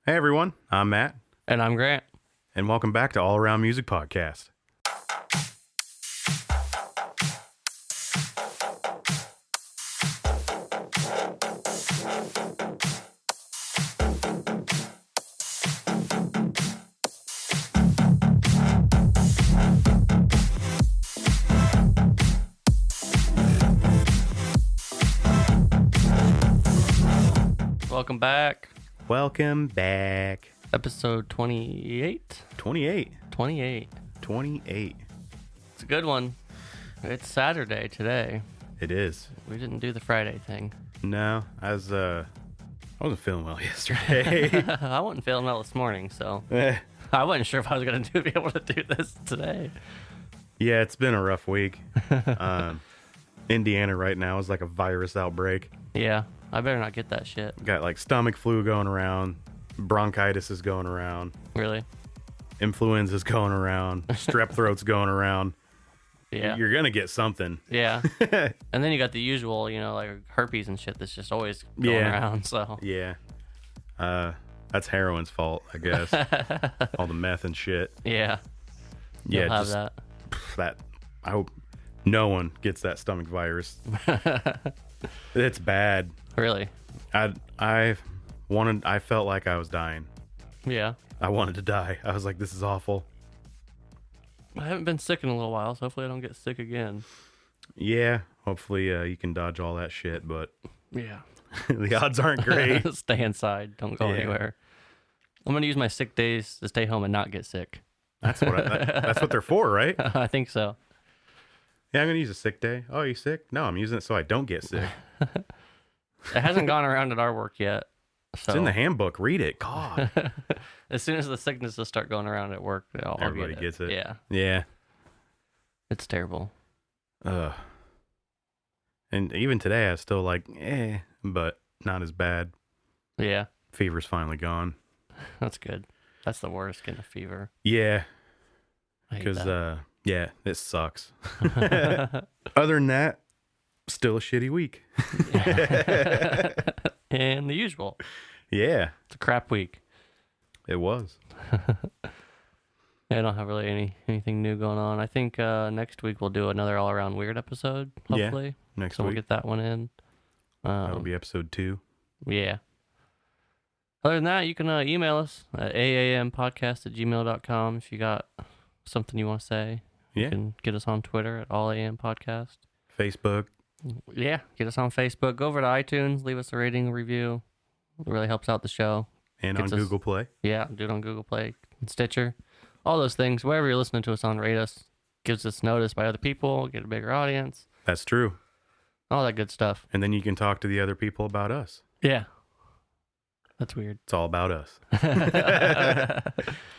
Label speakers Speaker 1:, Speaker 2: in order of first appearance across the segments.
Speaker 1: Hey everyone, I'm Matt,
Speaker 2: And I'm Grant.
Speaker 1: and welcome back to All Around Music Podcast.
Speaker 2: Welcome back.
Speaker 1: Welcome back.
Speaker 2: Episode 28?
Speaker 1: 28.
Speaker 2: 28.
Speaker 1: 28.
Speaker 2: It's a good one. It's Saturday today.
Speaker 1: It is.
Speaker 2: We didn't do the Friday thing.
Speaker 1: No, I wasn't feeling well yesterday.
Speaker 2: I wasn't feeling well this morning, so
Speaker 1: Eh.
Speaker 2: I wasn't sure if I was going to be able to do this today.
Speaker 1: Yeah, it's been a rough week. Indiana right now is like a virus outbreak.
Speaker 2: Yeah, I better not get that shit.
Speaker 1: Got like stomach flu going around, bronchitis is going around,
Speaker 2: Really?
Speaker 1: influenza's going around, strep throat's going around.
Speaker 2: Yeah.
Speaker 1: You're going to get something.
Speaker 2: Yeah. And then you got the usual, like herpes and shit that's just always going around, so.
Speaker 1: Yeah. That's heroin's fault, I guess. All the meth and shit.
Speaker 2: Yeah.
Speaker 1: Yeah,
Speaker 2: You'll have
Speaker 1: just
Speaker 2: that.
Speaker 1: I hope no one gets that stomach virus. It's bad.
Speaker 2: Really?
Speaker 1: I felt like I was dying.
Speaker 2: Yeah.
Speaker 1: I wanted to die. I was like, this is awful.
Speaker 2: I haven't been sick in a little while, so hopefully I don't get sick again.
Speaker 1: Yeah, hopefully you can dodge all that shit, but
Speaker 2: Yeah.
Speaker 1: the odds aren't great.
Speaker 2: Stay inside. Don't go anywhere. I'm going to use my sick days to stay home and not get sick.
Speaker 1: That's what they're for, right?
Speaker 2: I think so.
Speaker 1: Yeah, I'm going to use a sick day. Oh, you sick? No, I'm using it so I don't get sick.
Speaker 2: It hasn't gone around at our work yet. So.
Speaker 1: It's in the handbook. Read it. God.
Speaker 2: As soon as the sicknesses start going around at work,
Speaker 1: Everybody gets it.
Speaker 2: Yeah.
Speaker 1: Yeah.
Speaker 2: It's terrible.
Speaker 1: And even today, I was still like, but not as bad.
Speaker 2: Yeah.
Speaker 1: Fever's finally gone.
Speaker 2: That's good. That's the worst, getting a fever.
Speaker 1: Yeah.
Speaker 2: I hate
Speaker 1: Because,
Speaker 2: that.
Speaker 1: it sucks. Other than that, still a shitty week.
Speaker 2: And the usual.
Speaker 1: Yeah.
Speaker 2: It's a crap week.
Speaker 1: It was.
Speaker 2: I don't have really anything new going on. I think next week we'll do another all-around weird episode, hopefully.
Speaker 1: Next
Speaker 2: So
Speaker 1: week.
Speaker 2: we'll get that one in.
Speaker 1: That'll be episode 2.
Speaker 2: Yeah. Other than that, you can email us at aampodcast@gmail.com if you got something you want to say.
Speaker 1: Yeah.
Speaker 2: You can get us on Twitter at allampodcast.
Speaker 1: Facebook.
Speaker 2: Yeah, get us on Facebook. Go over to iTunes, leave us a rating, review. It really helps out the show.
Speaker 1: And
Speaker 2: Gets
Speaker 1: on
Speaker 2: us-
Speaker 1: Google Play.
Speaker 2: Yeah, do it on Google Play, and Stitcher, all those things. Wherever you're listening to us on, rate us. Gives us notice by other people, get a bigger audience,
Speaker 1: That's true.
Speaker 2: all that good stuff.
Speaker 1: And then you can talk to the other people about us.
Speaker 2: Yeah. That's weird.
Speaker 1: It's all about us.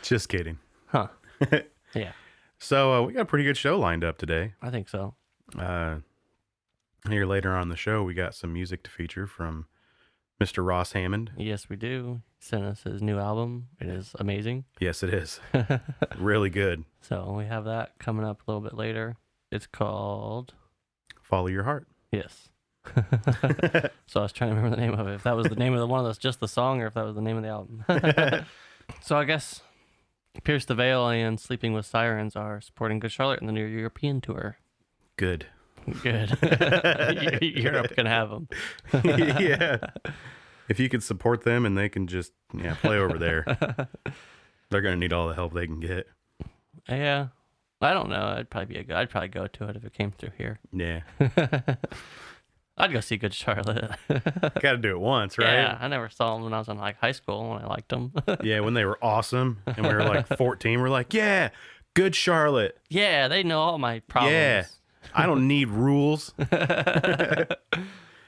Speaker 1: Just kidding.
Speaker 2: Huh. Yeah,
Speaker 1: So we got a pretty good show lined up today.
Speaker 2: I think so.
Speaker 1: Here later on in the show, we got some music to feature from Mr. Ross Hammond.
Speaker 2: Yes, we do. He sent us his new album. It is amazing.
Speaker 1: Yes, it is. Really good.
Speaker 2: So we have that coming up a little bit later. It's called...
Speaker 1: Follow Your Heart.
Speaker 2: Yes. So I was trying to remember the name of it. If that was the name of the one that's just the song or if that was the name of the album. So I guess Pierce the Veil and Sleeping with Sirens are supporting Good Charlotte in the new European tour.
Speaker 1: Good.
Speaker 2: Good. Europe can have them.
Speaker 1: Yeah. If you could support them and they can just play over there, they're going to need all the help they can get.
Speaker 2: Yeah. I don't know. I'd probably go to it if it came through here.
Speaker 1: Yeah.
Speaker 2: I'd go see Good Charlotte.
Speaker 1: Got to do it once, right?
Speaker 2: Yeah, I never saw them when I was in high school when I liked them.
Speaker 1: Yeah, when they were awesome and we were like 14, we're like, yeah, Good Charlotte.
Speaker 2: Yeah, they know all my problems.
Speaker 1: Yeah. I don't need rules. I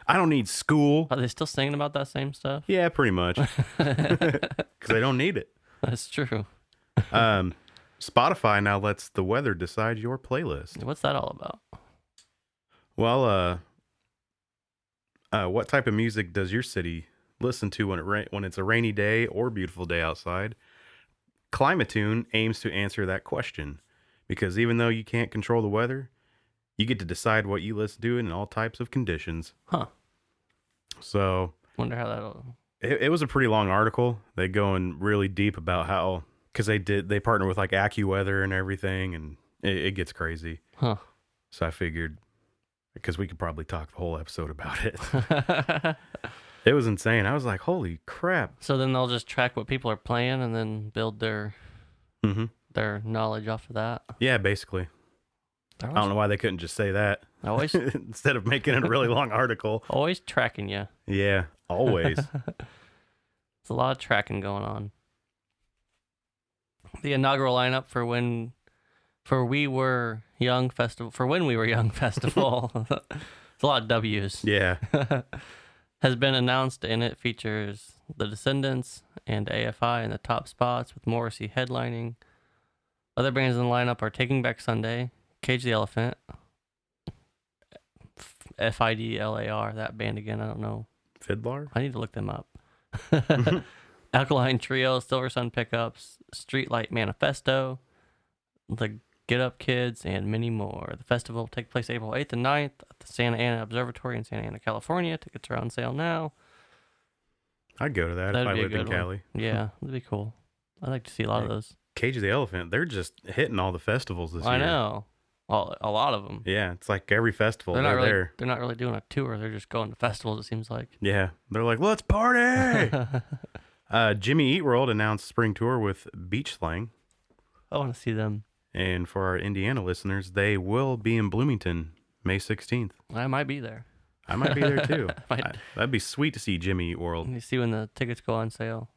Speaker 1: don't need school.
Speaker 2: Are they still singing about that same stuff?
Speaker 1: Yeah, pretty much. Because they don't need it.
Speaker 2: That's true.
Speaker 1: Spotify now lets the weather decide your playlist.
Speaker 2: What's that all about?
Speaker 1: Well, what type of music does your city listen to when it's a rainy day or beautiful day outside? Climatune aims to answer that question, because even though you can't control the weather, you get to decide what you listen to in all types of conditions.
Speaker 2: Huh.
Speaker 1: So
Speaker 2: Wonder how that'll...
Speaker 1: it was a pretty long article. They go in really deep about how, because they partner with like AccuWeather and everything, and it gets crazy.
Speaker 2: Huh.
Speaker 1: So I figured, because we could probably talk the whole episode about it. It was insane. I was like, holy crap.
Speaker 2: So then they'll just track what people are playing and then build their knowledge off of that.
Speaker 1: Yeah, basically. I don't know why they couldn't just say that.
Speaker 2: Always
Speaker 1: instead of making it a really long article.
Speaker 2: Always tracking you.
Speaker 1: Yeah, always.
Speaker 2: There's a lot of tracking going on. The inaugural lineup for when we were young festival. It's a lot of W's.
Speaker 1: Yeah.
Speaker 2: Has been announced, and it features The Descendants and AFI in the top spots, with Morrissey headlining. Other bands in the lineup are Taking Back Sunday, Cage the Elephant, FIDLAR, that band again, I don't know.
Speaker 1: Fiddler?
Speaker 2: I need to look them up. Alkaline Trio, Silver Sun Pickups, Streetlight Manifesto, The Get Up Kids, and many more. The festival will take place April 8th and 9th at the Santa Ana Observatory in Santa Ana, California. Tickets are on sale now.
Speaker 1: I'd go to that if I lived in Cali.
Speaker 2: Yeah, that'd be cool. I'd like to see a lot of those.
Speaker 1: Cage the Elephant, they're just hitting all the festivals this year.
Speaker 2: I know. A lot of them.
Speaker 1: Yeah, it's like every festival they're there.
Speaker 2: They're not really doing a tour. They're just going to festivals, it seems like.
Speaker 1: Yeah, they're like, let's party! Jimmy Eat World announced spring tour with Beach Slang.
Speaker 2: I want to see them.
Speaker 1: And for our Indiana listeners, they will be in Bloomington May 16th.
Speaker 2: I might be there.
Speaker 1: I might be there too. That'd be sweet to see Jimmy Eat World.
Speaker 2: You see when the tickets go on sale.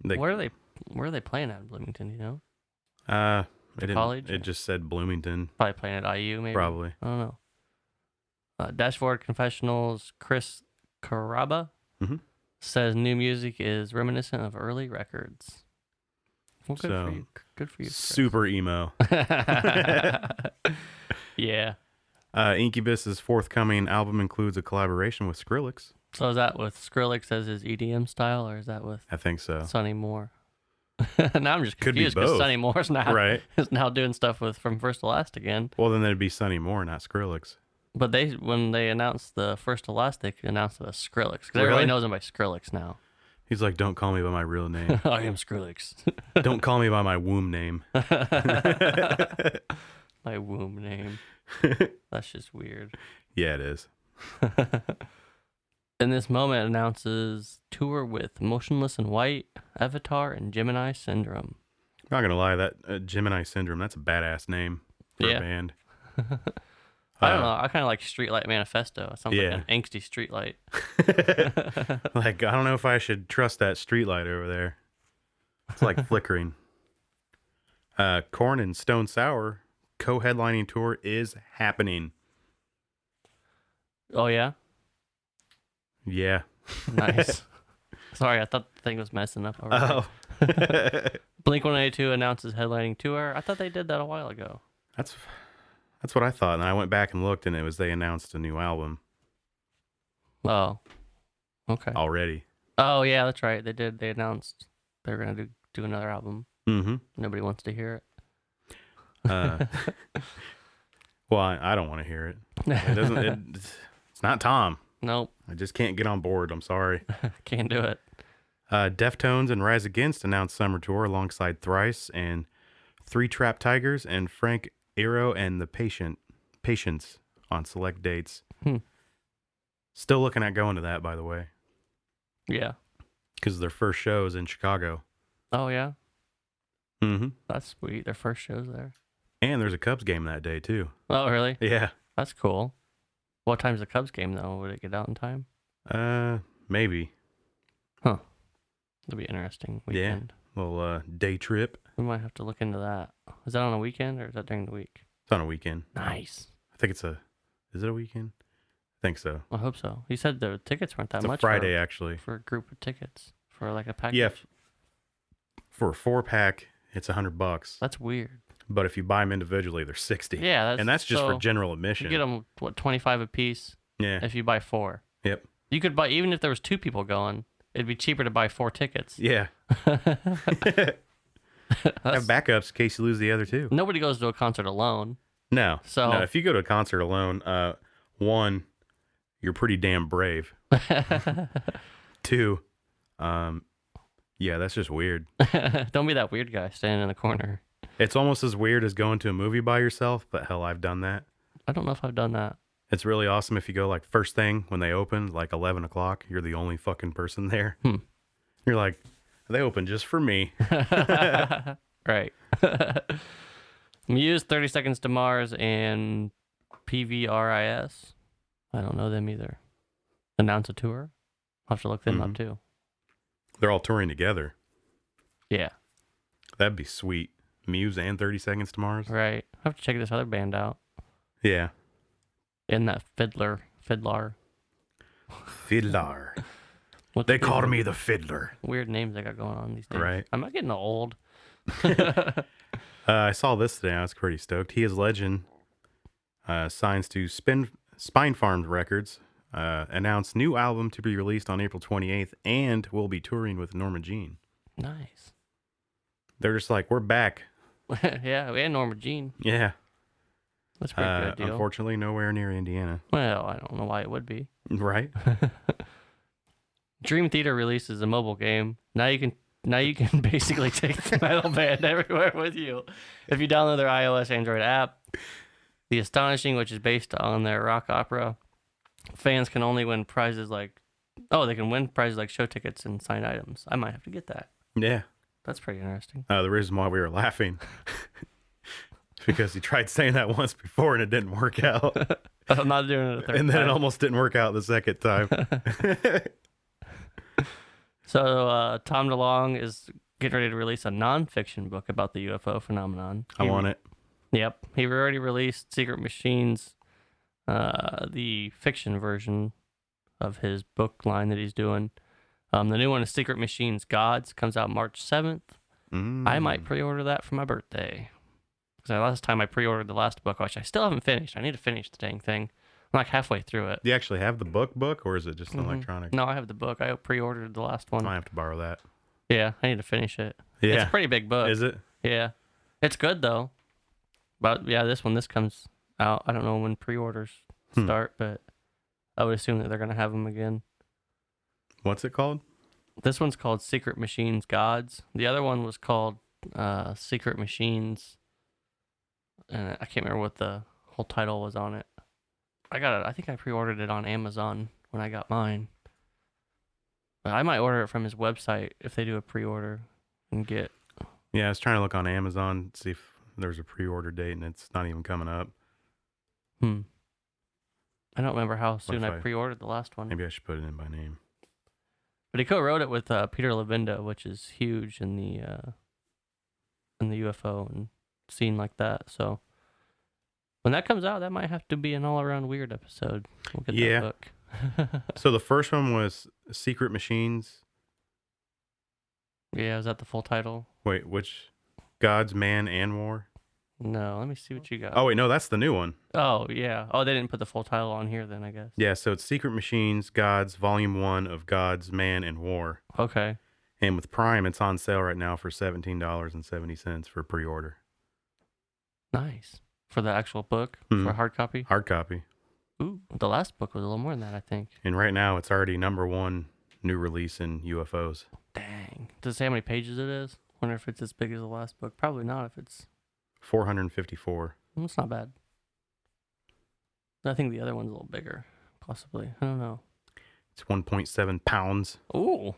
Speaker 2: Where are they playing at in Bloomington, you know? College?
Speaker 1: It just said Bloomington.
Speaker 2: Probably playing at IU, maybe.
Speaker 1: Probably.
Speaker 2: I don't know. Dashboard Confessionals, Chris Caraba says new music is reminiscent of early records. Well, good for you. Good for you. Chris.
Speaker 1: Super emo.
Speaker 2: Yeah.
Speaker 1: Incubus's forthcoming album includes a collaboration with Skrillex.
Speaker 2: So is that with Skrillex as his EDM style, or is that with
Speaker 1: I think so.
Speaker 2: Sonny Moore? Now I'm just confused because Sonny Moore's is now doing stuff with From First to Last again.
Speaker 1: Well, then it'd be Sonny Moore, not Skrillex.
Speaker 2: But when they announced the First to Last, they announced it as Skrillex because everybody knows him by Skrillex now.
Speaker 1: He's like, don't call me by my real name.
Speaker 2: I am Skrillex.
Speaker 1: Don't call me by my womb name.
Speaker 2: My womb name. That's just weird.
Speaker 1: Yeah, it is.
Speaker 2: In this moment, announces tour with Motionless in White, Avatar, and Gemini Syndrome.
Speaker 1: I'm not gonna lie, that Gemini Syndrome, that's a badass name for a band.
Speaker 2: I don't know. I kind of like Streetlight Manifesto. It sounds like an angsty streetlight.
Speaker 1: Like, I don't know if I should trust that streetlight over there. It's like flickering. Korn and Stone Sour co-headlining tour is happening.
Speaker 2: Oh, yeah?
Speaker 1: Yeah.
Speaker 2: Nice. Sorry, I thought the thing was messing up already. Oh. Blink-182 announces headlining tour. I thought they did that a while ago.
Speaker 1: That's what I thought, and I went back and looked, and it was they announced a new album.
Speaker 2: Oh, okay.
Speaker 1: Already.
Speaker 2: Oh yeah, that's right. They did. They announced they were gonna do another album.
Speaker 1: Mm-hmm.
Speaker 2: Nobody wants to hear it.
Speaker 1: Well, I don't want to hear it. It doesn't. It's not Tom.
Speaker 2: Nope.
Speaker 1: I just can't get on board. I'm sorry.
Speaker 2: Can't do it.
Speaker 1: Deftones and Rise Against announced summer tour alongside Thrice and Three Trap Tigers and Frank Aero and the Patience on select dates. Still looking at going to that, by the way.
Speaker 2: Yeah.
Speaker 1: Because their first show is in Chicago.
Speaker 2: Oh, yeah?
Speaker 1: Mm-hmm.
Speaker 2: That's sweet. Their first show's there.
Speaker 1: And there's a Cubs game that day, too.
Speaker 2: Oh, really?
Speaker 1: Yeah.
Speaker 2: That's cool. What time's the Cubs game, though? Would it get out in time?
Speaker 1: Maybe.
Speaker 2: Huh. It'll be interesting weekend.
Speaker 1: Yeah. Little day trip.
Speaker 2: We might have to look into that. Is that on a weekend or is that during the week?
Speaker 1: It's on a weekend.
Speaker 2: Nice.
Speaker 1: I think is it a weekend? I think so.
Speaker 2: I hope so. He said the tickets weren't that much.
Speaker 1: It's a Friday, actually.
Speaker 2: For a group of tickets. For like a package.
Speaker 1: Yeah. For a 4-pack, it's $100.
Speaker 2: That's weird.
Speaker 1: But if you buy them individually, they're $60.
Speaker 2: Yeah.
Speaker 1: And that's just for general admission.
Speaker 2: You get them, $25 a piece?
Speaker 1: Yeah.
Speaker 2: If you buy 4.
Speaker 1: Yep.
Speaker 2: You could buy, even if there was 2 people going, it'd be cheaper to buy 4 tickets.
Speaker 1: Yeah. Have backups in case you lose the other 2.
Speaker 2: Nobody goes to a concert alone.
Speaker 1: No. So if you go to a concert alone, 1, you're pretty damn brave. 2, Yeah, that's just weird.
Speaker 2: Don't be that weird guy standing in the corner.
Speaker 1: It's almost as weird as going to a movie by yourself, but hell, I've done that.
Speaker 2: I don't know if I've done that.
Speaker 1: It's really awesome if you go like first thing when they open, like 11 o'clock. You're the only fucking person there. You're like, they open just for me.
Speaker 2: Right. Muse, 30 Seconds to Mars, and PVRIS. I don't know them either. Announce a tour. I'll have to look them up too.
Speaker 1: They're all touring together.
Speaker 2: Yeah.
Speaker 1: That'd be sweet. Muse and 30 Seconds to Mars.
Speaker 2: Right. I have to check this other band out.
Speaker 1: Yeah.
Speaker 2: And that fiddler.
Speaker 1: Fiddler.
Speaker 2: What's
Speaker 1: They called me the fiddler.
Speaker 2: Weird names they got going on these days.
Speaker 1: Right.
Speaker 2: I'm not getting old.
Speaker 1: I saw this today. I was pretty stoked. He is Legend signs to Spine Farms Records. Announced new album to be released on April 28th and will be touring with Norma Jean.
Speaker 2: Nice.
Speaker 1: They're just like, we're back.
Speaker 2: Yeah, we had Norma Jean.
Speaker 1: Yeah.
Speaker 2: That's a pretty good deal.
Speaker 1: Unfortunately, nowhere near Indiana.
Speaker 2: Well, I don't know why it would be.
Speaker 1: Right?
Speaker 2: Dream Theater releases a mobile game. Now you can basically take the metal band everywhere with you. If you download their iOS Android app, The Astonishing, which is based on their rock opera, fans can only win prizes like show tickets and signed items. I might have to get that.
Speaker 1: Yeah.
Speaker 2: That's pretty interesting.
Speaker 1: The reason why we were laughing is because he tried saying that once before and it didn't work out.
Speaker 2: I'm not doing it a third
Speaker 1: And then
Speaker 2: time.
Speaker 1: it almost didn't work out the second time.
Speaker 2: So Tom DeLonge is getting ready to release a nonfiction book about the UFO phenomenon.
Speaker 1: I want it.
Speaker 2: Yep. He already released Secret Machines, the fiction version of his book line that he's doing. The new one is Secret Machines Gods. Comes out March 7th. I might pre-order that for my birthday. Because last time I pre-ordered the last book, which I still haven't finished. I need to finish the dang thing. I'm like halfway through it.
Speaker 1: Do you actually have the book, or is it just an electronic?
Speaker 2: No, I have the book. I pre-ordered the last one.
Speaker 1: I have to borrow that.
Speaker 2: Yeah, I need to finish it.
Speaker 1: Yeah.
Speaker 2: It's a pretty big book.
Speaker 1: Is it?
Speaker 2: Yeah. It's good, though. But, yeah, this comes out. I don't know when pre-orders start, but I would assume that they're going to have them again.
Speaker 1: What's it called?
Speaker 2: This one's called Secret Machines Gods. The other one was called Secret Machines. And I can't remember what the whole title was on it. I think I pre-ordered it on Amazon when I got mine. But I might order it from his website if they do a pre-order and get.
Speaker 1: Yeah, I was trying to look on Amazon, see if there's a pre-order date, and it's not even coming up.
Speaker 2: I don't remember how soon I pre-ordered the last one.
Speaker 1: Maybe I should put it in by name.
Speaker 2: But he co-wrote it with Peter Levinda, which is huge in the UFO and scene like that. So when that comes out, that might have to be an all-around weird episode. We'll get that book.
Speaker 1: So the first one was Secret Machines.
Speaker 2: Yeah, is that the full title?
Speaker 1: Wait, which? Gods, Man, and War?
Speaker 2: No, let me see what you got.
Speaker 1: Oh, wait, no, that's the new one.
Speaker 2: Oh, yeah. Oh, they didn't put the full title on here then, I guess.
Speaker 1: Yeah, so it's Secret Machines, Gods, Volume 1 of Gods, Man, and War.
Speaker 2: Okay.
Speaker 1: And with Prime, it's on sale right now for $17.70 for pre-order.
Speaker 2: Nice. For the actual book? For hard copy?
Speaker 1: Hard copy.
Speaker 2: Ooh, the last book was a little more than that, I think.
Speaker 1: And right now, it's already #1 new release in UFOs.
Speaker 2: Dang. Does it say how many pages it is? Wonder if it's as big as the last book. Probably not if it's...
Speaker 1: 454.
Speaker 2: That's not bad. I think the other one's a little bigger, possibly. I don't know.
Speaker 1: It's 1.7 pounds.
Speaker 2: Ooh.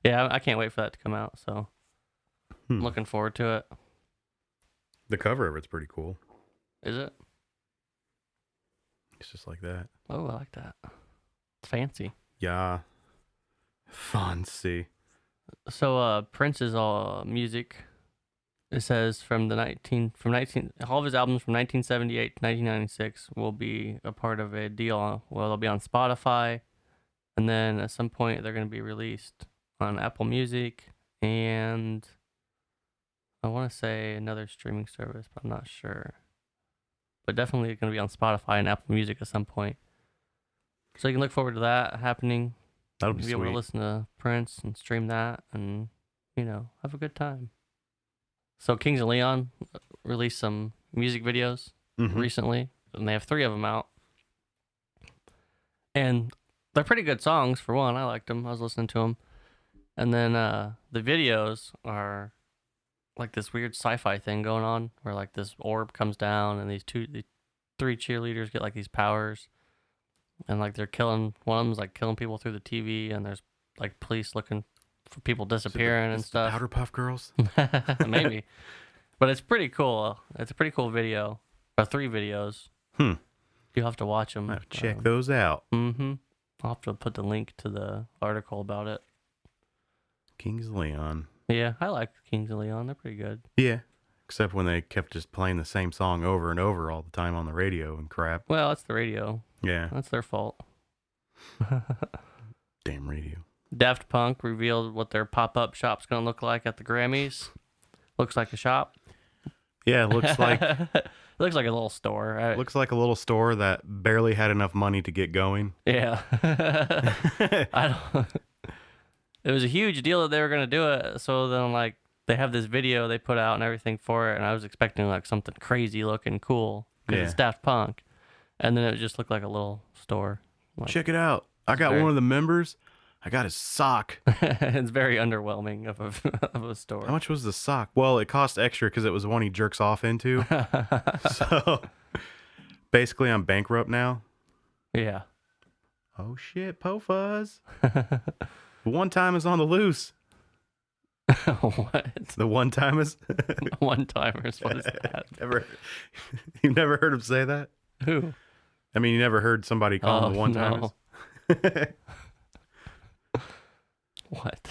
Speaker 2: Yeah, I can't wait for that to come out, so I'm looking forward to it.
Speaker 1: The cover of it's pretty cool.
Speaker 2: Is it?
Speaker 1: It's just like that.
Speaker 2: Oh, I like that. It's fancy.
Speaker 1: Yeah. Fancy.
Speaker 2: So Prince's music, it says all of his albums from 1978 to 1996 will be a part of a deal. Well, they'll be on Spotify, and then at some point they're going to be released on Apple Music, and I want to say another streaming service, but I'm not sure. But definitely going to be on Spotify and Apple Music at some point. So you can look forward to that happening.
Speaker 1: That'll be sweet.
Speaker 2: Able to listen to Prince and stream that and, have a good time. So Kings of Leon released some music videos recently, and they have 3 of them out. And they're pretty good songs for one. I liked them. I was listening to them, and then the videos are like this weird sci-fi thing going on, where like this orb comes down, and the three cheerleaders get like these powers, and like they're killing one of them's like killing people through the TV, and there's like police looking for people disappearing and stuff.
Speaker 1: Powder Puff Girls.
Speaker 2: Maybe, but it's pretty cool. It's a pretty cool video. Or 3 videos. You'll have to watch them.
Speaker 1: I have to check those out.
Speaker 2: Mm-hmm. I'll have to put the link to the article about it.
Speaker 1: Kings of Leon.
Speaker 2: Yeah, I like Kings of Leon. They're pretty good.
Speaker 1: Yeah, except when they kept just playing the same song over and over all the time on the radio and crap.
Speaker 2: Well, it's the radio.
Speaker 1: Yeah.
Speaker 2: That's their fault.
Speaker 1: Damn radio.
Speaker 2: Daft Punk revealed what their pop-up shop's going to look like at the Grammys. Looks like a shop.
Speaker 1: Yeah, it looks like...
Speaker 2: It looks like a little store.
Speaker 1: Looks like a little store that barely had enough money to get going.
Speaker 2: Yeah. I don't... It was a huge deal that they were going to do it. So then, like, they have this video they put out and everything for it. And I was expecting, like, something crazy looking cool. Because it's Daft Punk. And then it just looked like a little store. Like,
Speaker 1: check it out. I got one of the members. I got his sock.
Speaker 2: It's very underwhelming of a store.
Speaker 1: How much was the sock? Well, it cost extra because it was the one he jerks off into. So, basically, I'm bankrupt now.
Speaker 2: Yeah.
Speaker 1: Oh, shit, Po-Fuzz. The one-time is on the loose.
Speaker 2: What?
Speaker 1: The one-timers?
Speaker 2: One-timers, what is that?
Speaker 1: You've never heard him say that?
Speaker 2: Who?
Speaker 1: I mean, you never heard somebody call them the one-timers?
Speaker 2: No. What?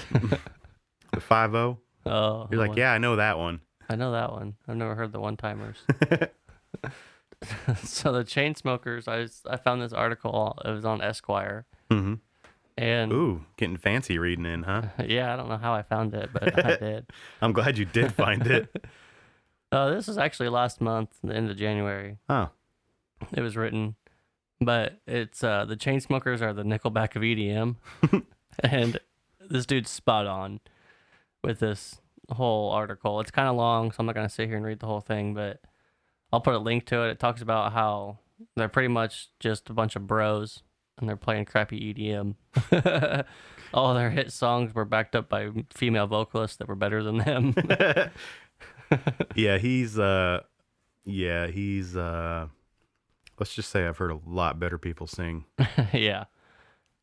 Speaker 1: The 5-0?
Speaker 2: Oh.
Speaker 1: You're like, yeah, I know that one.
Speaker 2: I know that one. I've never heard the one-timers. So the Chainsmokers, I found this article. It was on Esquire.
Speaker 1: Mm-hmm.
Speaker 2: And
Speaker 1: ooh, getting fancy reading in, huh?
Speaker 2: Yeah, I don't know how I found it, but I did.
Speaker 1: I'm glad you did find it.
Speaker 2: This was actually last month, the end of January.
Speaker 1: Oh.
Speaker 2: It was written, but it's the Chainsmokers are the Nickelback of EDM. And this dude's spot on with this whole article. It's kind of long, so I'm not going to sit here and read the whole thing, but I'll put a link to it. It talks about how they're pretty much just a bunch of bros and they're playing crappy EDM. All their hit songs were backed up by female vocalists that were better than them.
Speaker 1: Yeah, he's let's just say I've heard a lot better people sing.
Speaker 2: Yeah.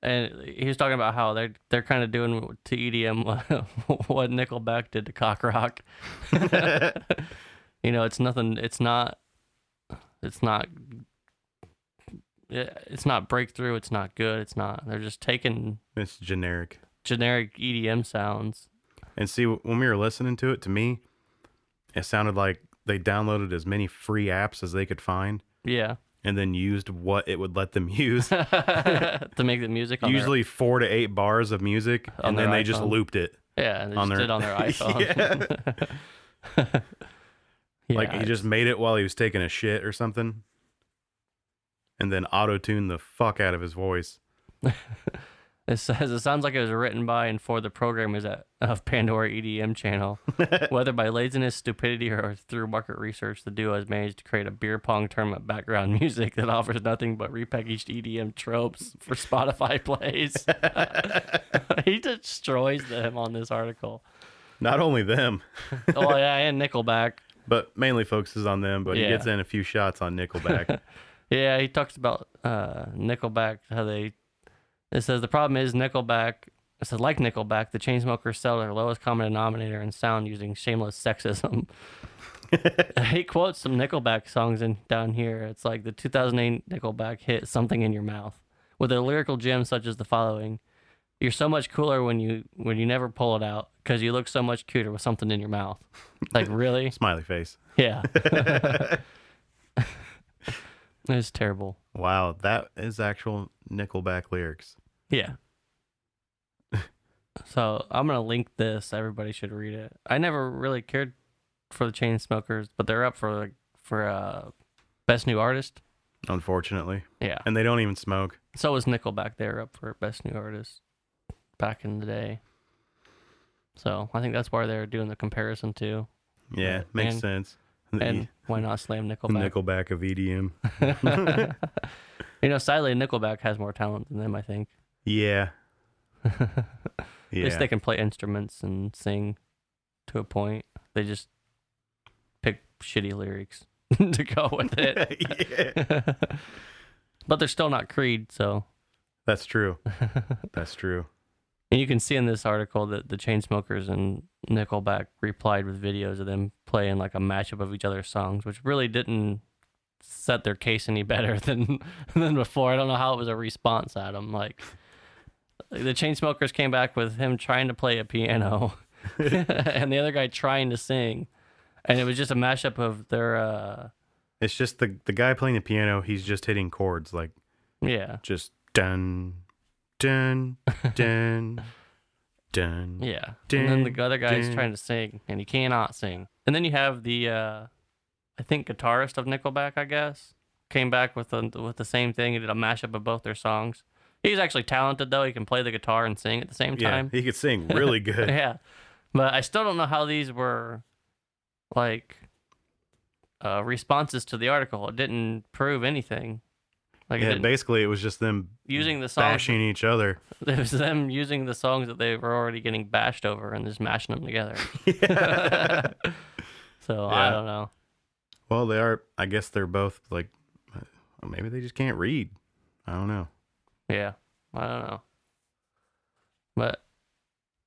Speaker 2: And he was talking about how they're kind of doing to EDM what Nickelback did to cock rock. You know, it's not breakthrough. It's not good. They're just taking
Speaker 1: It's generic
Speaker 2: EDM sounds.
Speaker 1: And see, when we were listening to it, to me, it sounded like they downloaded as many free apps as they could find.
Speaker 2: Yeah.
Speaker 1: And then used what it would let them use.
Speaker 2: To make the music on
Speaker 1: usually 4 to 8 bars of music, and then they just looped it.
Speaker 2: Yeah, and they just did it on their iPhone.
Speaker 1: Yeah. Like he just made it while he was taking a shit or something. And then auto-tuned the fuck out of his voice.
Speaker 2: It says, it sounds like it was written by and for the programmers of Pandora EDM channel. Whether by laziness, stupidity, or through market research, the duo has managed to create a beer pong tournament background music that offers nothing but repackaged EDM tropes for Spotify plays. He destroys them on this article.
Speaker 1: Not only them.
Speaker 2: Oh, yeah, and Nickelback.
Speaker 1: But mainly focuses on them, but he gets in a few shots on Nickelback.
Speaker 2: Yeah, he talks about Nickelback, how it says the problem is Nickelback, it says like Nickelback, the Chainsmokers sell their lowest common denominator in sound using shameless sexism. He quotes some Nickelback songs down here. It's like the 2008 Nickelback hit Something in Your Mouth with a lyrical gem such as the following: "You're so much cooler when you never pull it out because you look so much cuter with something in your mouth." Like, really?
Speaker 1: Smiley face.
Speaker 2: Yeah. It's terrible.
Speaker 1: Wow, that is actual Nickelback lyrics.
Speaker 2: Yeah. So I'm going to link this. Everybody should read it. I never really cared for the Chainsmokers, but they're up for Best New Artist.
Speaker 1: Unfortunately.
Speaker 2: Yeah.
Speaker 1: And they don't even smoke.
Speaker 2: So was Nickelback. They were up for Best New Artist back in the day. So I think that's why they're doing the comparison too.
Speaker 1: Yeah, makes sense.
Speaker 2: And why not slam Nickelback?
Speaker 1: Nickelback of EDM.
Speaker 2: You know, sadly, Nickelback has more talent than them, I think.
Speaker 1: Yeah.
Speaker 2: At least
Speaker 1: Yeah.
Speaker 2: they can play instruments and sing to a point. They just pick shitty lyrics to go with it.
Speaker 1: Yeah.
Speaker 2: But they're still not Creed, so.
Speaker 1: That's true. That's true.
Speaker 2: And you can see in this article that the Chainsmokers and Nickelback replied with videos of them playing like a mashup of each other's songs, which really didn't set their case any better than before. I don't know how it was a response at them. Like the Chainsmokers came back with him trying to play a piano and the other guy trying to sing, and it was just a mashup of their.
Speaker 1: It's just the guy playing the piano. He's just hitting chords like just dun dun dun dun.
Speaker 2: Yeah,
Speaker 1: dun,
Speaker 2: and then the other guy's
Speaker 1: dun.
Speaker 2: trying to sing, and he cannot sing. And then you have the, I think guitarist of Nickelback, I guess, came back with the same thing. He did a mashup of both their songs. He's actually talented though. He can play the guitar and sing at the same time.
Speaker 1: Yeah, he could sing really good.
Speaker 2: Yeah, but I still don't know how these were, like, responses to the article. It didn't prove anything. Like,
Speaker 1: basically, it was just them
Speaker 2: using the songs,
Speaker 1: bashing each other.
Speaker 2: It was them using the songs that they were already getting bashed over and just mashing them together.
Speaker 1: Yeah.
Speaker 2: So I don't know.
Speaker 1: Well, they are. I guess they're both like, maybe they just can't read. I don't know.
Speaker 2: Yeah, I don't know. But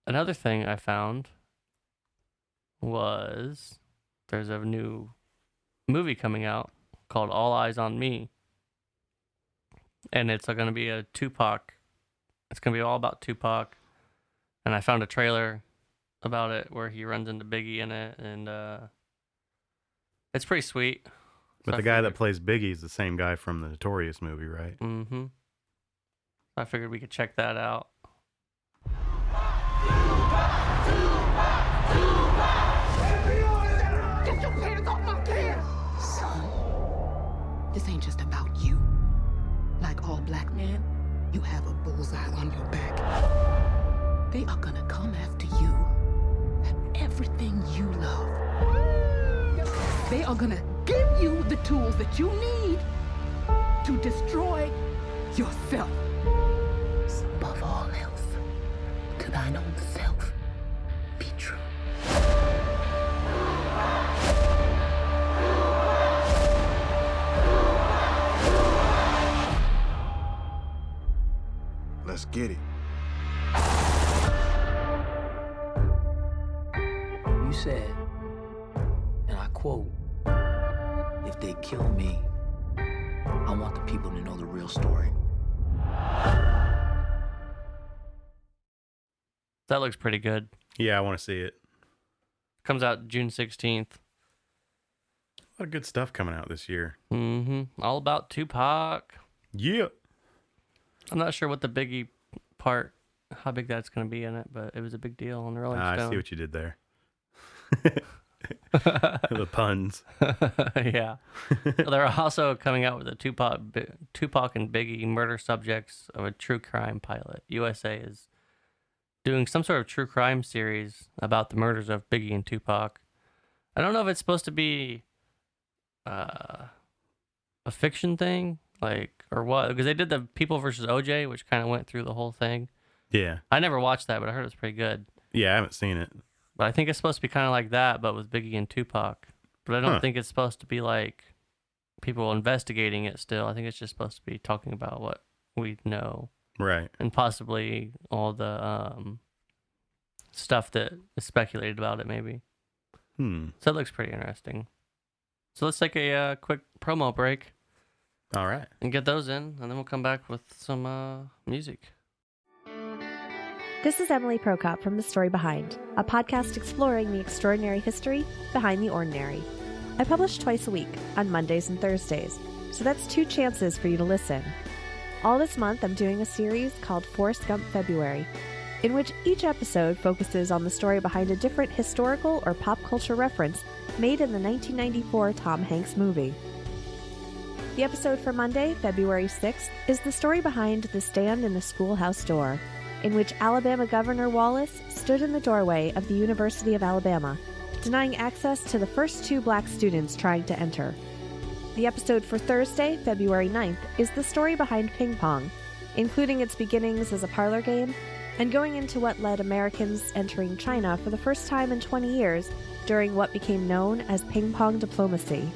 Speaker 2: another thing I found was there's a new movie coming out called All Eyes on Me. And it's going to be a Tupac. It's going to be all about Tupac. And I found a trailer about it where he runs into Biggie in it. And it's pretty sweet.
Speaker 1: But the guy that plays Biggie is the same guy from the Notorious movie, right?
Speaker 2: Mm-hmm. I figured we could check that out.
Speaker 3: Get your hands off my kids! Son, this ain't just about you. Like all black men, you have a bullseye on your back. They are gonna come after you and everything you love. They are gonna give you the tools that you need to destroy yourself. So above all else, to thine own self, be true.
Speaker 4: Let's get it.
Speaker 5: You said, and I quote, if they kill me, I want the people to know the real story.
Speaker 2: That looks pretty good.
Speaker 1: Yeah, I want to see it.
Speaker 2: Comes out June 16th.
Speaker 1: A lot of good stuff coming out this year.
Speaker 2: Mm-hmm. All about Tupac.
Speaker 1: Yeah.
Speaker 2: I'm not sure what the Biggie part, how big that's going to be in it, but it was a big deal on the Rolling Stone.
Speaker 1: I see what you did there. The puns.
Speaker 2: Yeah. They're also coming out with a Tupac and Biggie murder subjects of a true crime pilot. USA is doing some sort of true crime series about the murders of Biggie and Tupac. I don't know if it's supposed to be a fiction thing, like, or what, because they did the People versus OJ, which kind of went through the whole thing.
Speaker 1: Yeah.
Speaker 2: I never watched that, but I heard it was pretty good.
Speaker 1: Yeah, I haven't seen it.
Speaker 2: But I think it's supposed to be kind of like that, but with Biggie and Tupac. But I don't think it's supposed to be like people investigating it still. I think it's just supposed to be talking about what we know.
Speaker 1: Right.
Speaker 2: And possibly all the stuff that is speculated about it, maybe. So that looks pretty interesting. So let's take a quick promo break.
Speaker 1: All right.
Speaker 2: And get those in, and then we'll come back with some music.
Speaker 6: This is Emily Prokop from The Story Behind, a podcast exploring the extraordinary history behind the ordinary. I publish twice a week, on Mondays and Thursdays, so that's 2 chances for you to listen. All this month, I'm doing a series called Forrest Gump February, in which each episode focuses on the story behind a different historical or pop culture reference made in the 1994 Tom Hanks movie. The episode for Monday, February 6th, is the story behind The Stand in the Schoolhouse Door, in which Alabama Governor Wallace stood in the doorway of the University of Alabama, denying access to the first 2 black students trying to enter. The episode for Thursday, February 9th, is the story behind Ping Pong, including its beginnings as a parlor game, and going into what led Americans entering China for the first time in 20 years during what became known as ping pong diplomacy.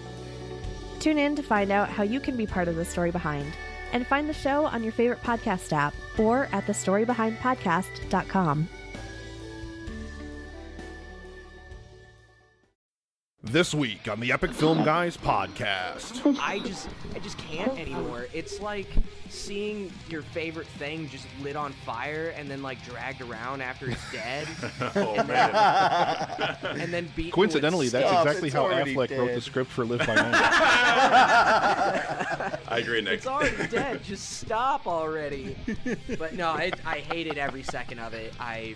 Speaker 6: Tune in to find out how you can be part of the story behind, and find the show on your favorite podcast app or at thestorybehindpodcast.com.
Speaker 4: This week on the Epic Film Guys podcast.
Speaker 7: I just can't anymore. It's like seeing your favorite thing just lit on fire and then like dragged around after it's dead. And then beaten.
Speaker 4: Coincidentally, that's exactly how Affleck wrote the script for Live by Night.
Speaker 1: I agree, Nick.
Speaker 7: It's already dead. Just stop already. But no, I hated every second of it. I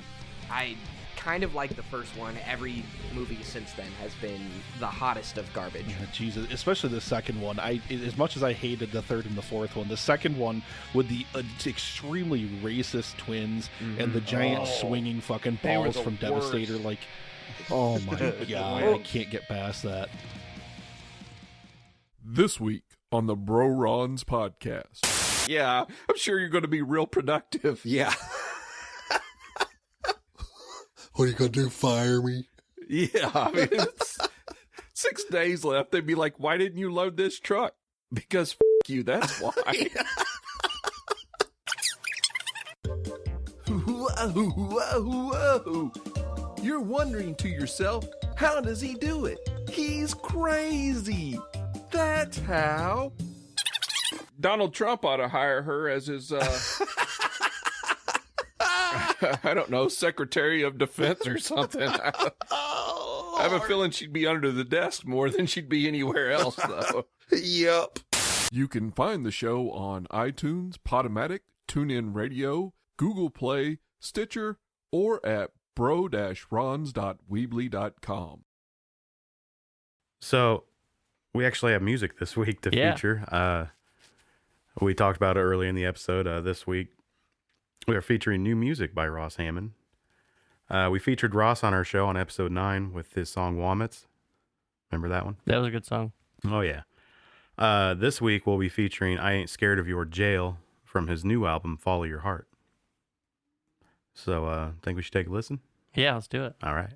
Speaker 7: kind of like the first one. Every movie since then has been the hottest of garbage.
Speaker 4: Yeah, Jesus, especially the second one. As much as I hated the third and the fourth one, the second one with the extremely racist twins and the giant swinging fucking balls from Devastator, like, oh my god, I can't get past that.
Speaker 8: This week on the Bro Ron's podcast. Yeah, I'm sure you're going to be real productive.
Speaker 9: Yeah. What are you going to do, fire me?
Speaker 8: Yeah, I mean, it's 6 days left. They'd be like, why didn't you load this truck? Because you, that's why. Whoa. You're wondering to yourself, how does he do it? He's crazy. That's how. Donald Trump ought to hire her as his, I don't know, Secretary of Defense or something. I have a feeling she'd be under the desk more than she'd be anywhere else, though.
Speaker 9: Yep.
Speaker 8: You can find the show on iTunes, Podomatic, TuneIn Radio, Google Play, Stitcher, or at bro-rons.weebly.com.
Speaker 1: So, we actually have music this week to feature. We talked about it early in the episode. This week, we are featuring new music by Ross Hammond. We featured Ross on our show on episode 9 with his song Wombats. Remember that one?
Speaker 2: That was a good song.
Speaker 1: Oh, yeah. This week, we'll be featuring I Ain't Scared of Your Jail from his new album, Follow Your Heart. So, think we should take a listen?
Speaker 2: Yeah, let's do it.
Speaker 1: All right.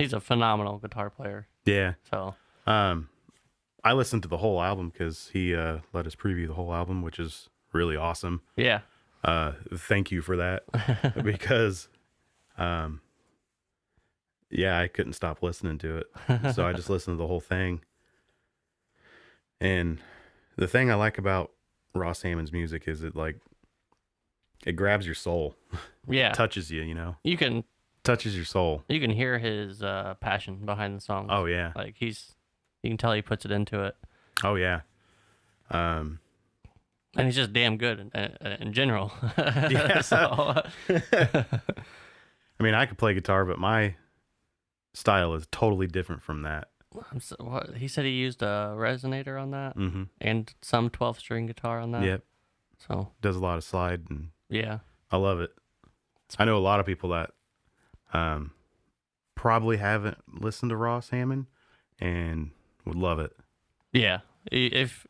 Speaker 2: He's a phenomenal guitar player.
Speaker 1: Yeah.
Speaker 2: So
Speaker 1: I listened to the whole album because he let us preview the whole album, which is really awesome.
Speaker 2: yeah.
Speaker 1: Thank you for that because, yeah, I couldn't stop listening to it. So I just listened to the whole thing. And the thing I like about Ross Hammond's music is it grabs your soul,
Speaker 2: Yeah.
Speaker 1: touches you, touches your soul.
Speaker 2: You can hear his passion behind the song.
Speaker 1: Oh yeah.
Speaker 2: Like you can tell he puts it into it.
Speaker 1: Oh yeah.
Speaker 2: And he's just damn good in general.
Speaker 1: Yeah.
Speaker 2: So,
Speaker 1: I mean, I could play guitar, but my style is totally different from that.
Speaker 2: what, he said he used a resonator on that
Speaker 1: Mm-hmm.
Speaker 2: and some 12-string guitar on that.
Speaker 1: Yep.
Speaker 2: So,
Speaker 1: Does a lot of slide, and
Speaker 2: yeah.
Speaker 1: I love it. I know a lot of people that probably haven't listened to Ross Hammond and would love it.
Speaker 2: Yeah. If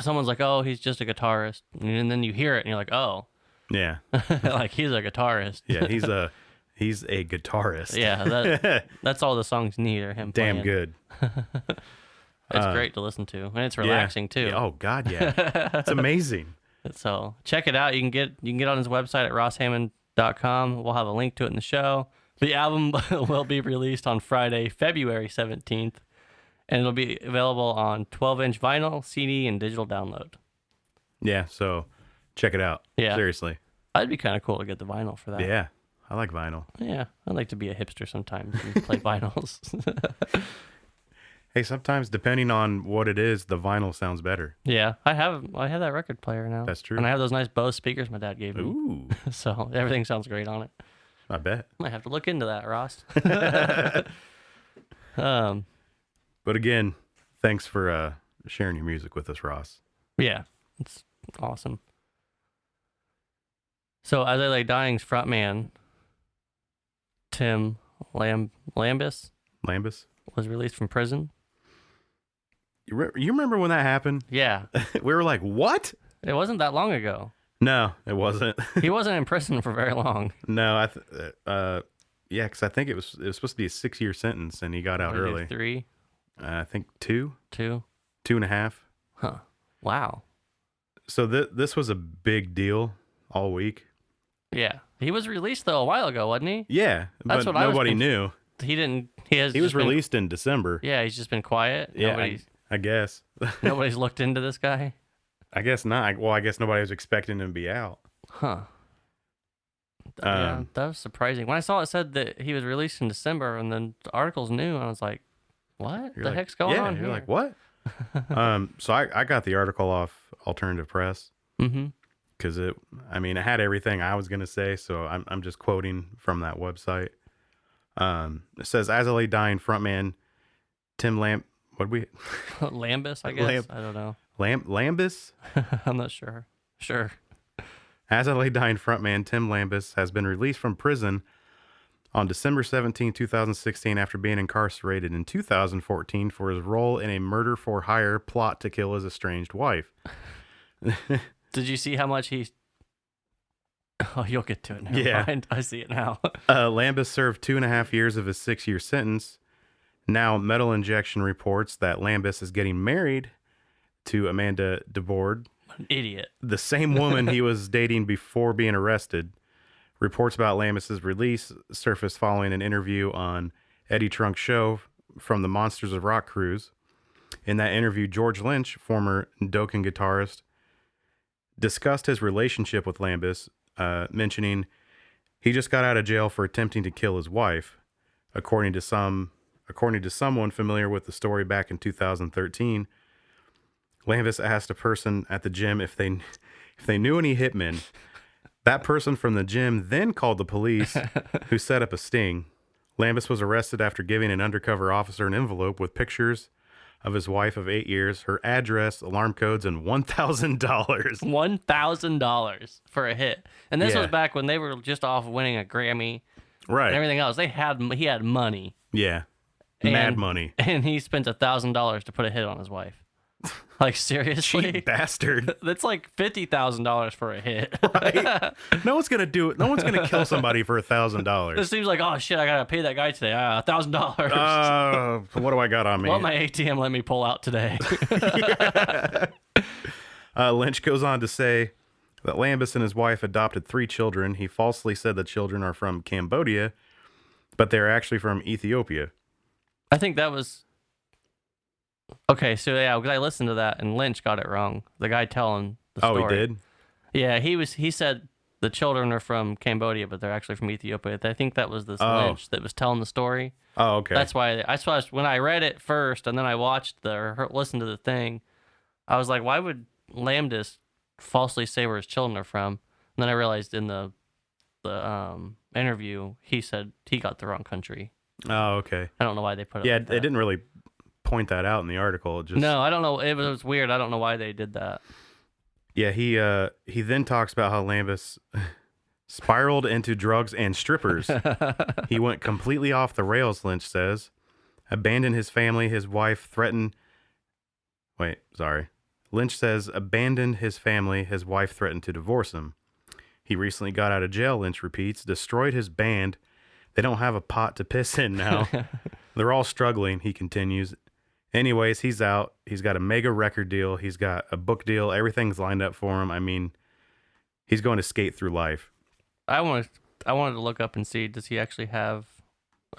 Speaker 2: someone's like, oh, he's just a guitarist, and then you hear it and you're like, oh,
Speaker 1: Yeah.
Speaker 2: like he's a guitarist.
Speaker 1: Yeah, he's a guitarist.
Speaker 2: Yeah, that's all the songs need are him
Speaker 1: Damn
Speaker 2: playing.
Speaker 1: good.
Speaker 2: It's great to listen to, and it's relaxing too.
Speaker 1: Yeah. Oh God, yeah. It's amazing.
Speaker 2: So check it out. You can get on his website at rosshammond.com. We'll have a link to it in the show. The album will be released on Friday, February 17th, and it'll be available on 12-inch vinyl, CD, and digital download.
Speaker 1: Yeah, so check it out.
Speaker 2: Yeah.
Speaker 1: Seriously.
Speaker 2: That'd be kind of cool to get the vinyl for that.
Speaker 1: Yeah. I like vinyl.
Speaker 2: Yeah, I'd like to be a hipster sometimes and play vinyls.
Speaker 1: Hey, sometimes depending on what it is, the vinyl sounds better.
Speaker 2: Yeah, I have that record player now.
Speaker 1: That's true.
Speaker 2: And I have those nice Bose speakers my dad gave me.
Speaker 1: Ooh,
Speaker 2: So everything sounds great on it.
Speaker 1: I bet.
Speaker 2: Might have to look into that, Ross.
Speaker 1: But again, thanks for sharing your music with us, Ross.
Speaker 2: Yeah, it's awesome. So As I Lay Dying's frontman, Tim Lambesis, was released from prison.
Speaker 1: You remember when that happened?
Speaker 2: Yeah,
Speaker 1: We were like, what?
Speaker 2: it wasn't that long ago.
Speaker 1: No, it wasn't.
Speaker 2: He wasn't in prison for very long.
Speaker 1: No, yeah, because I think it was supposed to be a 6-year sentence, and he got out
Speaker 2: Maybe
Speaker 1: early.
Speaker 2: 3,
Speaker 1: I think 2,
Speaker 2: 2.
Speaker 1: 2.5.
Speaker 2: Huh. Wow.
Speaker 1: So this was a big deal all week.
Speaker 2: Yeah, he was released though a while ago, wasn't he?
Speaker 1: Yeah,
Speaker 2: That's
Speaker 1: but
Speaker 2: what I was
Speaker 1: nobody knew.
Speaker 2: He didn't. He
Speaker 1: was
Speaker 2: just been-
Speaker 1: released in December.
Speaker 2: Yeah, he's just been quiet.
Speaker 1: Yeah, I guess.
Speaker 2: Nobody's looked into this guy.
Speaker 1: I guess not. Well, I guess nobody was expecting him to be out.
Speaker 2: Huh. Yeah, that was surprising. When I saw it said that he was released in December, and then the article's new, I was like, "What the heck's going on
Speaker 1: you're
Speaker 2: here?"
Speaker 1: like, what? So I got the article off Alternative Press
Speaker 2: Mm-hmm.
Speaker 1: because it had everything I was gonna say. So I'm just quoting from that website. It says, "As I Lay Dying frontman Tim
Speaker 2: Lambus, I guess. I don't know.
Speaker 1: Lambesis?
Speaker 2: I'm not sure. Sure.
Speaker 1: As I Lay Dying frontman Tim Lambesis has been released from prison on December 17, 2016, after being incarcerated in 2014 for his role in a murder-for-hire plot to kill his estranged wife."
Speaker 2: Did you see how much he? Oh, you'll get to it. Never
Speaker 1: Yeah.
Speaker 2: mind. I see it now.
Speaker 1: Lambus served 2.5 years of his 6-year sentence. Now, Metal Injection reports that Lambus is getting married to Amanda DeBoard,
Speaker 2: An idiot.
Speaker 1: the same woman he was dating before being arrested. Reports about Lambus's release surfaced following an interview on Eddie Trunk's show from the Monsters of Rock cruise. In that interview, George Lynch, former Dokken guitarist, discussed his relationship with Lambus, mentioning he just got out of jail for attempting to kill his wife. According to someone familiar with the story back in 2013, Lambus asked a person at the gym if they knew any hitmen. That person from the gym then called the police, who set up a sting. Lambus was arrested after giving an undercover officer an envelope with pictures of his wife of 8 years, her address, alarm codes, and $1,000.
Speaker 2: $1,000 for a hit, and this
Speaker 1: Yeah.
Speaker 2: was back when they were just off winning a Grammy
Speaker 1: Right.
Speaker 2: and everything else. He had money,
Speaker 1: Yeah. Mad
Speaker 2: And-
Speaker 1: money.
Speaker 2: and he spent $1,000 to put a hit on his wife. Like, seriously?
Speaker 1: Cheap bastard.
Speaker 2: That's like $50,000 for a hit.
Speaker 1: Right? No one's gonna do it. No one's gonna kill somebody for $1,000.
Speaker 2: This seems like, oh shit, I gotta pay that guy today. $1,000.
Speaker 1: What do I got on me?
Speaker 2: What my ATM let me pull out today.
Speaker 1: Lynch goes on to say that Lambesis and his wife adopted 3 children. He falsely said the children are from Cambodia, but they're actually from Ethiopia.
Speaker 2: I think that was okay. So yeah, because I listened to that and Lynch got it wrong. The guy telling the story.
Speaker 1: Oh, he did?
Speaker 2: Yeah, he said the children are from Cambodia, but they're actually from Ethiopia. I think that was this Lynch that was telling the story.
Speaker 1: Oh, okay.
Speaker 2: That's why when I read it first and then I watched listened to the thing, I was like, why would Lambesis falsely say where his children are from? And then I realized in the interview he said he got the wrong country.
Speaker 1: Oh, okay.
Speaker 2: I don't know why they put it.
Speaker 1: Yeah,
Speaker 2: like
Speaker 1: they didn't really point that out in the article.
Speaker 2: No, I don't know. It was weird. I don't know why they did that.
Speaker 1: Yeah, he then talks about how Lambesis spiraled into drugs and strippers. He went completely off the rails, Lynch says. Abandoned his family, his wife threatened... Lynch says abandoned his family, his wife threatened to divorce him. He recently got out of jail, Lynch repeats, destroyed his band. They don't have a pot to piss in now. They're all struggling, he continues. Anyways, he's out. He's got a mega record deal. He's got a book deal. Everything's lined up for him. I mean, he's going to skate through life.
Speaker 2: I wanted to look up and see, does he actually have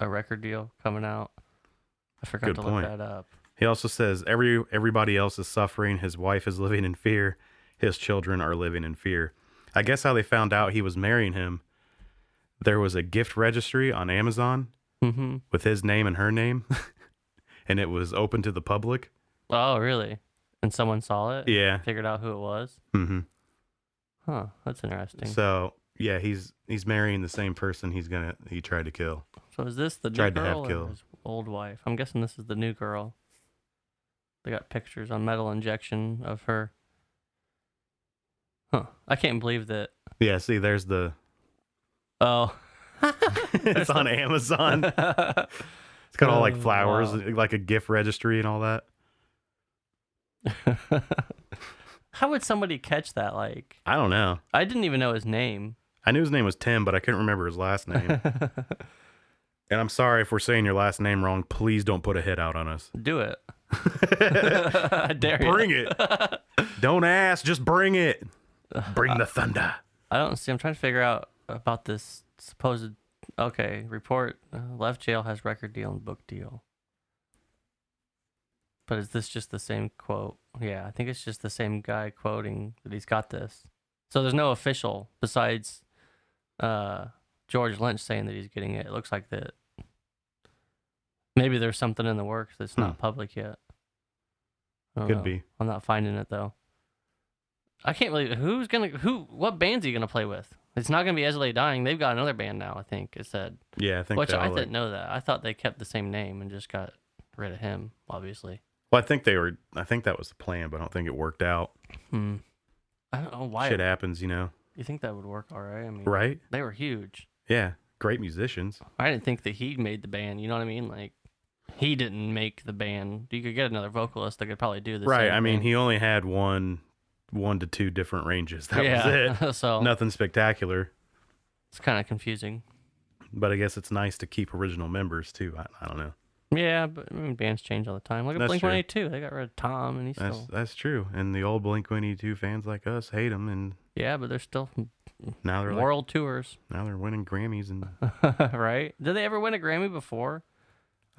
Speaker 2: a record deal coming out? I forgot to look that up.
Speaker 1: He also says everybody else is suffering. His wife is living in fear. His children are living in fear. I guess how they found out he was marrying him, there was a gift registry on Amazon with his name and her name, and it was open to the public.
Speaker 2: Oh, really? And someone saw it?
Speaker 1: Yeah.
Speaker 2: Figured out who it was?
Speaker 1: Mm-hmm.
Speaker 2: Huh, that's interesting.
Speaker 1: So, yeah, he's marrying the same person he tried to kill.
Speaker 2: So is this the new girl or his old wife? I'm guessing this is the new girl. They got pictures on metal injection of her. Huh. I can't believe that.
Speaker 1: Yeah, see, there's the...
Speaker 2: Oh.
Speaker 1: It's on Amazon. It's got all like flowers, like a gift registry and all that.
Speaker 2: How would somebody catch that? Like,
Speaker 1: I don't know.
Speaker 2: I didn't even know his name.
Speaker 1: I knew his name was Tim, but I couldn't remember his last name. And I'm sorry if we're saying your last name wrong. Please don't put a hit out on us.
Speaker 2: Do it. I dare you.
Speaker 1: Bring it. Don't ask, just bring it. Bring the thunder.
Speaker 2: I don't see. I'm trying to figure out about this supposed. Okay, report. Left jail has record deal and book deal. But is this just the same quote? Yeah, I think it's just the same guy quoting that he's got this. So there's no official besides George Lynch saying that he's getting it. It looks like that. Maybe there's something in the works that's not public yet.
Speaker 1: Could be.
Speaker 2: I'm not finding it though. I can't believe what band's he gonna play with? It's not gonna be As I Lay Dying. They've got another band now, I think it said.
Speaker 1: Yeah, I think.
Speaker 2: Which I didn't know that. I thought they kept the same name and just got rid of him, obviously.
Speaker 1: Well, I think that was the plan, but I don't think it worked out.
Speaker 2: I don't know why.
Speaker 1: Shit happens, you know.
Speaker 2: You think that would work all right? I mean,
Speaker 1: right?
Speaker 2: They were huge.
Speaker 1: Yeah, great musicians.
Speaker 2: I didn't think that he made the band. You know what I mean? Like, he didn't make the band. You could get another vocalist that could probably do this.
Speaker 1: Right. I mean, he only had one to two different ranges. That was it.
Speaker 2: So
Speaker 1: nothing spectacular.
Speaker 2: It's kind of confusing.
Speaker 1: But I guess it's nice to keep original members too. I don't know.
Speaker 2: Yeah, but I mean, bands change all the time. Look at Blink-182. They got rid of Tom, and
Speaker 1: that's true. And the old Blink-182 fans like us hate them, and
Speaker 2: yeah, but they're still
Speaker 1: now they're
Speaker 2: world tours.
Speaker 1: Now they're winning Grammys and
Speaker 2: right? Did they ever win a Grammy before?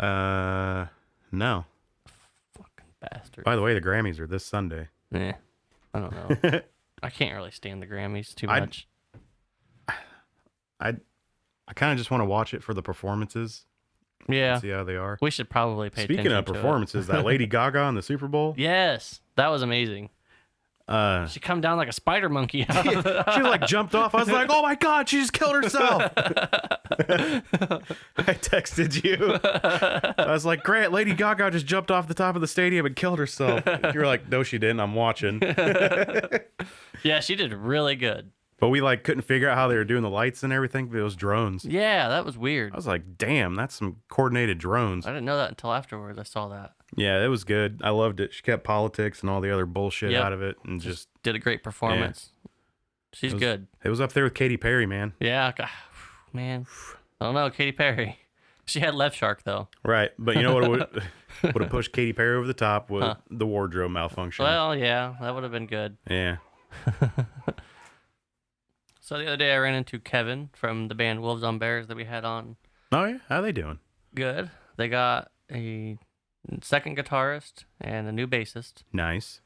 Speaker 1: No.
Speaker 2: Fucking bastard.
Speaker 1: By the way, the Grammys are this Sunday.
Speaker 2: Yeah, I don't know. I can't really stand the Grammys too much.
Speaker 1: I kind of just want to watch it for the performances.
Speaker 2: Yeah.
Speaker 1: See how they are.
Speaker 2: We should probably pay attention to it.
Speaker 1: Speaking of performances, that Lady Gaga in the Super Bowl.
Speaker 2: Yes, that was amazing. She come down like a spider monkey.
Speaker 1: She like jumped off. I was like, oh my God, she just killed herself. I texted you. I was like, great, Lady Gaga just jumped off the top of the stadium and killed herself. You were like, no, she didn't. I'm watching.
Speaker 2: Yeah, she did really good.
Speaker 1: But we like couldn't figure out how they were doing the lights and everything. But it was drones.
Speaker 2: Yeah, that was weird.
Speaker 1: I was like, damn, that's some coordinated drones.
Speaker 2: I didn't know that until afterwards. I saw that.
Speaker 1: Yeah, it was good. I loved it. She kept politics and all the other bullshit
Speaker 2: Yep.
Speaker 1: out of it, and just
Speaker 2: did a great performance. She's good.
Speaker 1: It was up there with Katy Perry, man.
Speaker 2: Yeah, man. I don't know, Katy Perry. She had Left Shark though.
Speaker 1: Right, but you know what would have pushed Katy Perry over the top was the wardrobe malfunction.
Speaker 2: Well, yeah, that would have been good.
Speaker 1: Yeah.
Speaker 2: So the other day I ran into Kevin from the band Wolves on Bears that we had on.
Speaker 1: Oh yeah, how they doing?
Speaker 2: Good. They got a second guitarist and a new bassist,
Speaker 1: Nice.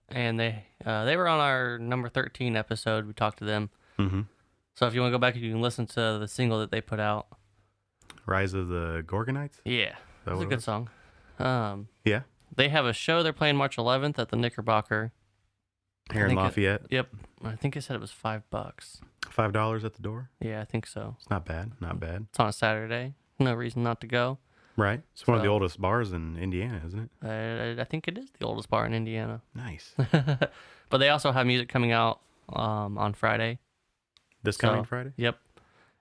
Speaker 2: and they were on our number 13 episode. We talked to them.
Speaker 1: Mm-hmm.
Speaker 2: So if you want to go back, you can listen to the single that they put out.
Speaker 1: Rise of the Gorgonites?
Speaker 2: Yeah,
Speaker 1: That
Speaker 2: it's a
Speaker 1: what it
Speaker 2: good
Speaker 1: was?
Speaker 2: song.
Speaker 1: Yeah.
Speaker 2: They have a show. They're playing March 11th at the Knickerbocker.
Speaker 1: Here in
Speaker 2: think
Speaker 1: Lafayette.
Speaker 2: Yep. I think it said it was $5.
Speaker 1: $5 at the door.
Speaker 2: Yeah, I think so.
Speaker 1: It's not bad. Not bad.
Speaker 2: It's on a Saturday. No reason not to go.
Speaker 1: Right. It's one of the
Speaker 2: So-
Speaker 1: oldest bars in Indiana, isn't it?
Speaker 2: I think it is the oldest bar in Indiana.
Speaker 1: Nice.
Speaker 2: But they also have music coming out on Friday.
Speaker 1: This coming
Speaker 2: So,
Speaker 1: Friday?
Speaker 2: Yep.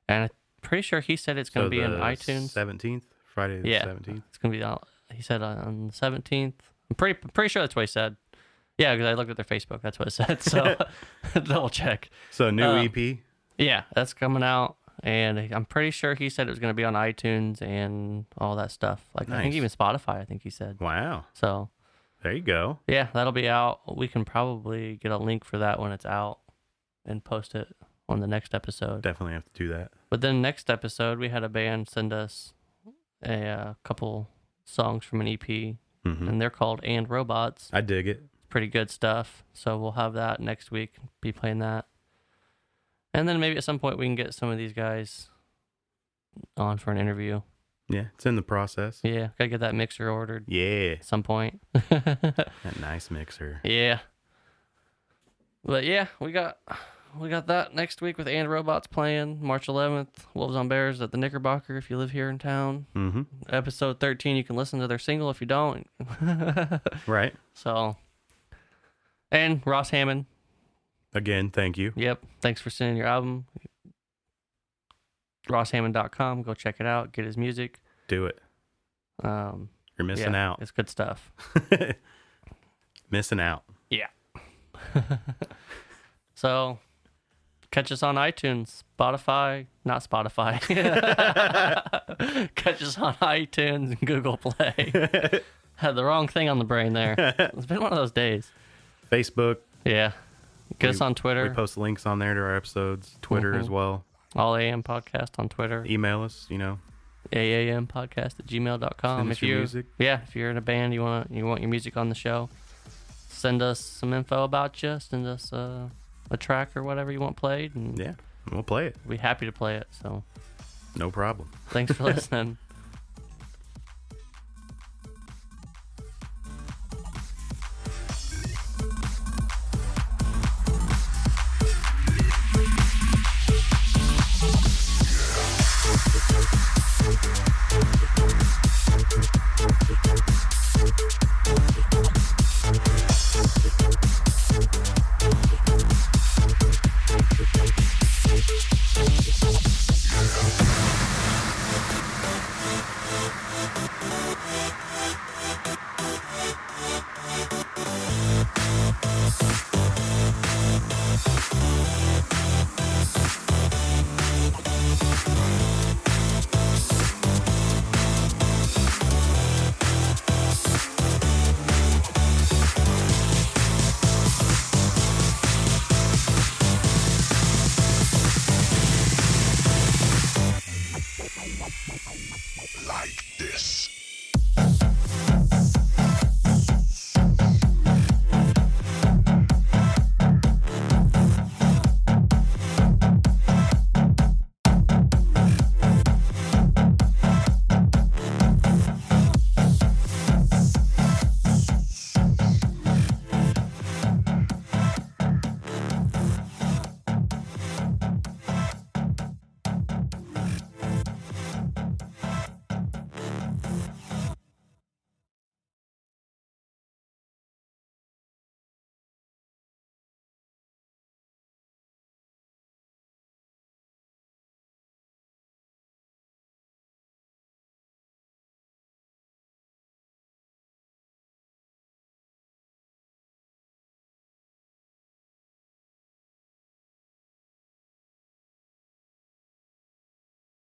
Speaker 2: And I'm pretty sure he said it's going to be in
Speaker 1: the
Speaker 2: iTunes.
Speaker 1: 17th? Friday the
Speaker 2: Yeah.
Speaker 1: 17th?
Speaker 2: It's going to be out. He said on the 17th. I'm pretty sure that's what he said. Yeah, because I looked at their Facebook. That's what it said. So double check.
Speaker 1: So new EP?
Speaker 2: Yeah, that's coming out. And I'm pretty sure he said it was going to be on iTunes and all that stuff. Like I think
Speaker 1: Nice.
Speaker 2: even Spotify, I think he said.
Speaker 1: Wow.
Speaker 2: So
Speaker 1: There you go.
Speaker 2: yeah, that'll be out. We can probably get a link for that when it's out and post it on the next episode.
Speaker 1: Definitely have to do that.
Speaker 2: But then next episode, we had a band send us a couple songs from an EP,
Speaker 1: Mm-hmm.
Speaker 2: and they're called And Robots.
Speaker 1: I dig it.
Speaker 2: Pretty good stuff. So we'll have that next week. Be playing that. And then maybe at some point we can get some of these guys on for an interview.
Speaker 1: Yeah, it's in the process.
Speaker 2: Yeah, gotta get that mixer ordered
Speaker 1: Yeah.
Speaker 2: at some point.
Speaker 1: That nice mixer.
Speaker 2: Yeah. But yeah, we got that next week with And Robots playing March 11th. Wolves on Bears at the Knickerbocker if you live here in town.
Speaker 1: Mm-hmm.
Speaker 2: Episode 13, you can listen to their single if you don't.
Speaker 1: Right.
Speaker 2: So, and Ross Hammond.
Speaker 1: Again, thank you.
Speaker 2: Yep. Thanks for sending your album. RossHammond.com. Go check it out. Get his music.
Speaker 1: Do it. You're missing
Speaker 2: Yeah,
Speaker 1: out.
Speaker 2: It's good stuff.
Speaker 1: Missing out.
Speaker 2: Yeah. So, catch us on iTunes, Spotify, not Spotify. Catch us on iTunes and Google Play. Had the wrong thing on the brain there. It's been one of those days.
Speaker 1: Facebook.
Speaker 2: Yeah. Get us on Twitter.
Speaker 1: We post links on there to our episodes. Twitter as well.
Speaker 2: All AM Podcast on Twitter.
Speaker 1: Email us,
Speaker 2: AAMpodcast@gmail.com.
Speaker 1: Send us
Speaker 2: If
Speaker 1: your
Speaker 2: you're
Speaker 1: music.
Speaker 2: Yeah, if you're in a band, you want your music on the show, send us some info about you. Send us a track or whatever you want played, and
Speaker 1: Yeah, we'll play it.
Speaker 2: we'll be happy to play it. So
Speaker 1: No problem.
Speaker 2: thanks for listening.
Speaker 9: Like this.